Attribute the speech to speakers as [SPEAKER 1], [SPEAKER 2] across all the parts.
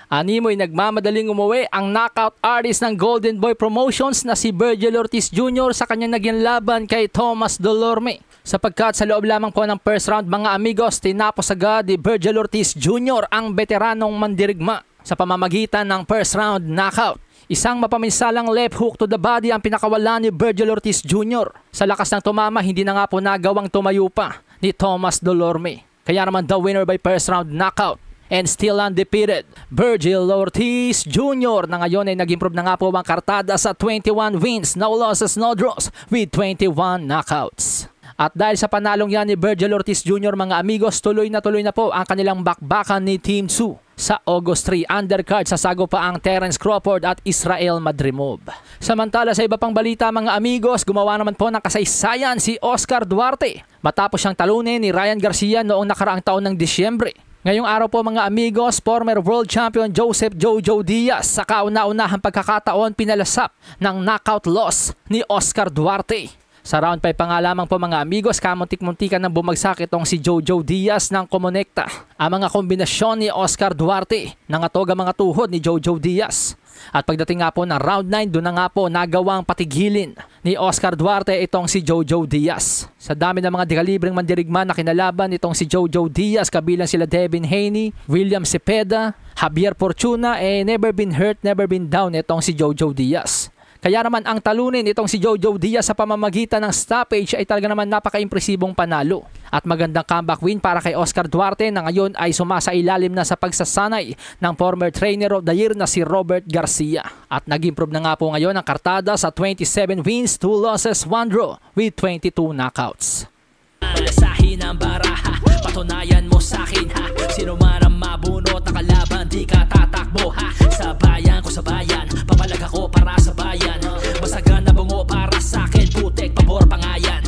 [SPEAKER 1] Animoy nagmamadaling umuwi ang knockout artist ng Golden Boy Promotions na si Virgil Ortiz Jr. sa kanyang naging laban kay Tomas Delorme. Sapagkat sa loob lamang po ng first round mga amigos, tinapos agad ni Virgil Ortiz Jr. ang veteranong mandirigma sa pamamagitan ng first round knockout. Isang mapaminsalang left hook to the body ang pinakawalan ni Virgil Ortiz Jr. Sa lakas ng tumama, hindi na nga po nagawang tumayo pa ni Tomas Delorme. Kaya naman the winner by first round knockout and still undefeated, Virgil Ortiz Jr. na ngayon ay nag-improve na nga po ang kartada sa 21 wins, no losses, no draws with 21 knockouts. At dahil sa panalong yan ni Virgil Ortiz Jr. mga amigos, tuloy na po ang kanilang bakbakan ni Team 2 sa August 3 undercard. Sasago pa ang Terence Crawford at Israel Madrimov. Samantala sa iba pang balita mga amigos, gumawa naman po ng kasaysayan si Oscar Duarte matapos siyang talunin ni Ryan Garcia noong nakaraang taon ng Disyembre. Ngayong araw po mga amigos, former world champion Joseph Jojo Diaz sa kauna-unahang pagkakataon pinalasap ng knockout loss ni Oscar Duarte. Sa round 5 pa nga lamang po mga amigos, kamuntik-muntikan ng bumagsak itong si Jojo Diaz ng kumonekta ang mga kombinasyon ni Oscar Duarte, nangatog ang mga tuhod ni Jojo Diaz. At pagdating nga po ng round 9, doon na nga po nagawang patigilin ni Oscar Duarte itong si Jojo Diaz. Sa dami ng mga dekalibreng mandirigma na kinalaban itong si Jojo Diaz, kabilang sila Devin Haney, William Cepeda, Javier Fortuna, never been hurt, never been down itong si Jojo Diaz. Kaya naman ang talunin itong si Jojo Diaz sa pamamagitan ng stoppage ay talaga naman napaka-impresibong panalo. At magandang comeback win para kay Oscar Duarte na ngayon ay sumasailalim na sa pagsasanay ng former trainer of the year na si Robert Garcia. At nag-improve na nga po ngayon ang kartada sa 27 wins, 2 losses, 1 draw with 22 knockouts.
[SPEAKER 2] Malasahin ang baraha, patunayan mo sa'kin ha. Sino man ang mabunot na kalaban, di ka tatakbo ha. Sa bayan ko sa bayan, papalag ako para sa bayan. Basagan na bungo para sa'kin, putek, pabor, pangayan.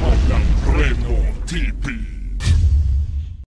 [SPEAKER 3] Walang Reno TV.